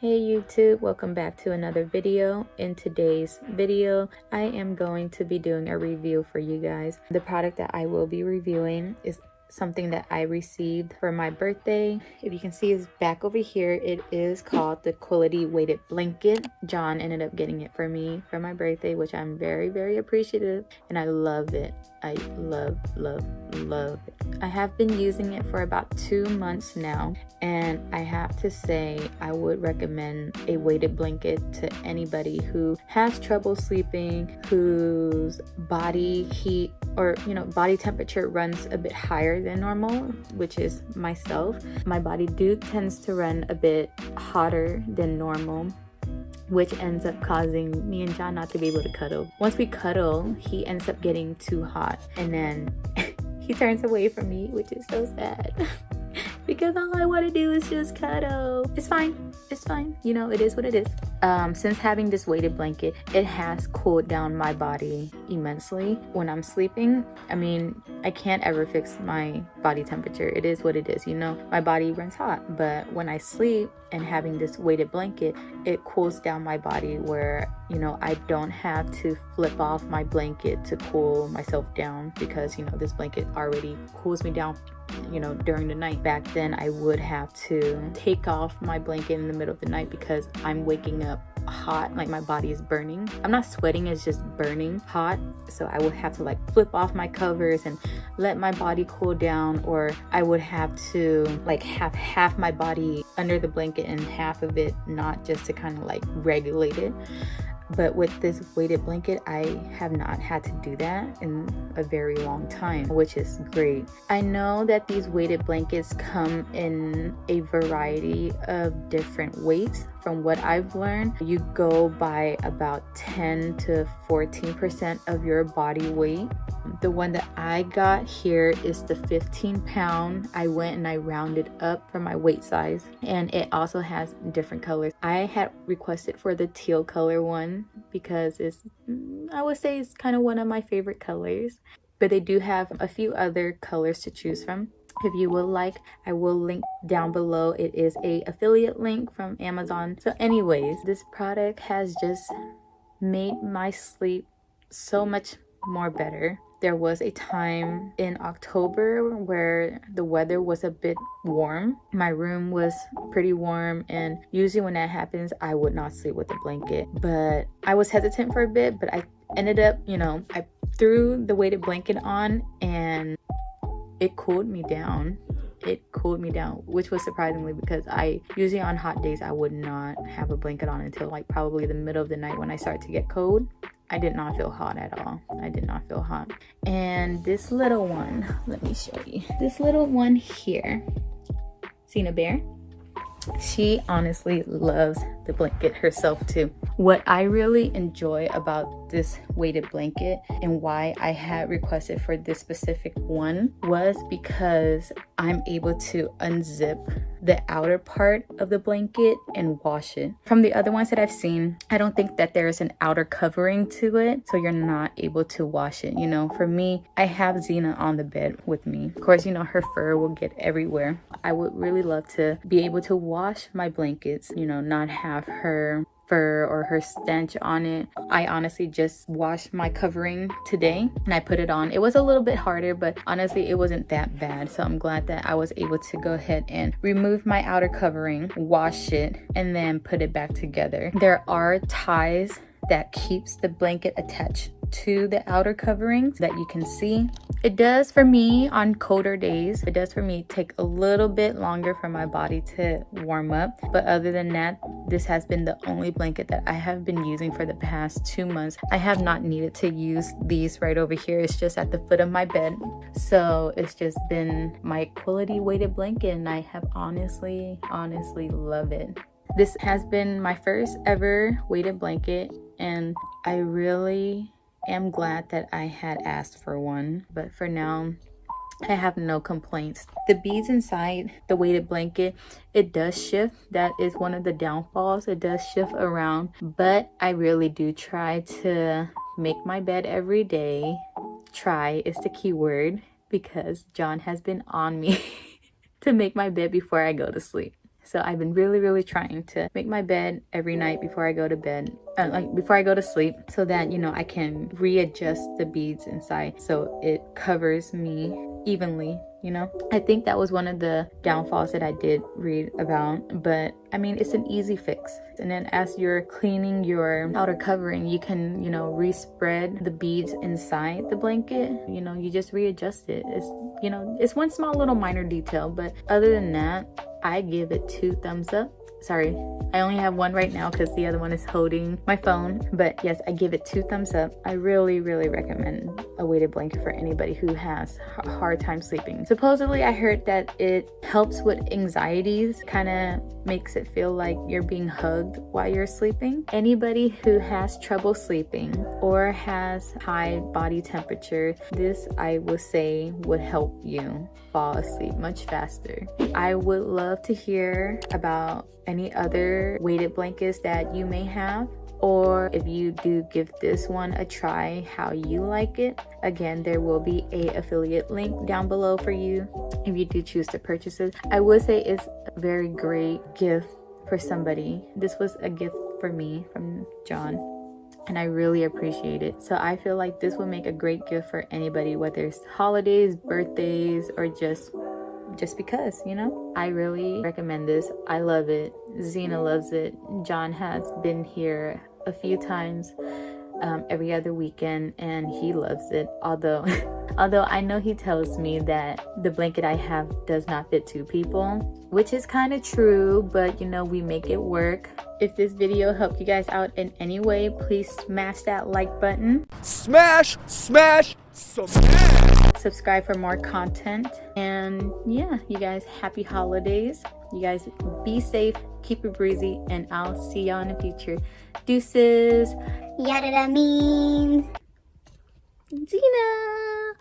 Hey YouTube, welcome back to another video. In today's video, I am going to be doing a review for you guys. The product that I will be reviewing is something that I received for my birthday. If you can see it's back over here, it is called the Quility weighted blanket. John ended up getting it for me for my birthday, which I'm very appreciative, and I love it. I love it. I have been using it for about 2 months now, and I have to say I would recommend a weighted blanket to anybody who has trouble sleeping, whose body heat or body temperature runs a bit higher than normal, which is myself. My body tends to run a bit hotter than normal, which ends up causing me and John not to be able to cuddle. Once we cuddle, he ends up getting too hot, and then he turns away from me, which is so sad because all I want to do is just cuddle. It's fine, it is what it is. Since having this weighted blanket, it has cooled down my body immensely. When I'm sleeping, I can't ever fix my body temperature. It is what it is, my body runs hot. But when I sleep and having this weighted blanket, it cools down my body where I don't have to flip off my blanket to cool myself down, because this blanket already cools me down during the night. Back then I would have to take off my blanket in the middle of the night because I'm waking up hot, like my body is burning. I'm not sweating, it's just burning hot. So I would have to flip off my covers and let my body cool down, or I would have to have half my body under the blanket and half of it not, just to kind of regulate it. But with this weighted blanket, I have not had to do that in a very long time, which is great. I know that these weighted blankets come in a variety of different weights. From what I've learned, you go by about 10 to 14% of your body weight. The one that I got here is the 15-pound. I went and I rounded up for my weight size, and it also has different colors. I had requested for the teal color one because I would say it's kind of one of my favorite colors, but they do have a few other colors to choose from. If you would like, I will link down below. It is a affiliate link from Amazon. So anyways, this product has just made my sleep so much more better. There was a time in October where the weather was a bit warm. My room was pretty warm, and usually when that happens, I would not sleep with a blanket. But I was hesitant for a bit, but I ended up, I threw the weighted blanket on, and it cooled me down. Which was surprisingly, because I usually on hot days I would not have a blanket on until probably the middle of the night when I start to get cold. I did not feel hot at all. I did not feel hot. And this little one, let me show you. This little one here, Cena Bear, she honestly loves the blanket herself too. What I really enjoy about this weighted blanket and why I had requested for this specific one was because I'm able to unzip the outer part of the blanket and wash it. From the other ones that I've seen, I don't think that there's an outer covering to it, so you're not able to wash it. For me, I have Xena on the bed with me. Of course, her fur will get everywhere. I would really love to be able to wash my blankets, not have her fur or her stench on it. I honestly just washed my covering today and I put it on. It was a little bit harder, but honestly it wasn't that bad. So I'm glad that I was able to go ahead and remove my outer covering, wash it, and then put it back together. There are ties that keeps the blanket attached to the outer covering that you can see. It does for me on colder days. It does for me take a little bit longer for my body to warm up. But other than that, this has been the only blanket that I have been using for the past 2 months. I have not needed to use these right over here. It's just at the foot of my bed. So it's just been my Quility weighted blanket, and I have honestly love it. This has been my first ever weighted blanket, and I really am glad that I had asked for one. But for now, I have no complaints. The beads inside the weighted blanket, it does shift. That is one of the downfalls. It does shift around, but I really do try to make my bed every day. Try is the key word, because John has been on me to make my bed before I go to sleep. So I've been really trying to make my bed every night before I go to bed, like before I go to sleep, so that, you know, I can readjust the beads inside so it covers me evenly, you know. I think that was one of the downfalls that I did read about, but I mean, it's an easy fix. And then as you're cleaning your outer covering, you can, you know, respread the beads inside the blanket. You know, you just readjust it. It's, you know, it's one small little minor detail, but other than that, I give it 2 thumbs up. Sorry, I only have one right now because the other one is holding my phone. But yes, I give it 2 thumbs up. I really recommend a weighted blanket for anybody who has a hard time sleeping. Supposedly, I heard that it helps with anxieties, kind of makes it feel like you're being hugged while you're sleeping. Anybody who has trouble sleeping or has high body temperature, this I would say would help you fall asleep much faster. I would love to hear about any other weighted blankets that you may have, or if you do give this one a try, how you like it. Again, there will be a affiliate link down below for you if you do choose to purchase it. I would say it's a very great gift for somebody. This was a gift for me from John, and I really appreciate it. So I feel like this would make a great gift for anybody, whether it's holidays, birthdays, or just because, you know. I really recommend this. I love it. Zena loves it. John has been here a few times every other weekend, and he loves it. Although I know he tells me that the blanket I have does not fit 2 people, which is kind of true, but you know, we make it work. If this video helped you guys out in any way, please smash that like button. Smash! Subscribe for more content. And yeah, you guys, happy holidays. You guys be safe, keep it breezy, and I'll see y'all in the future. Deuces. Yada that means. Zena.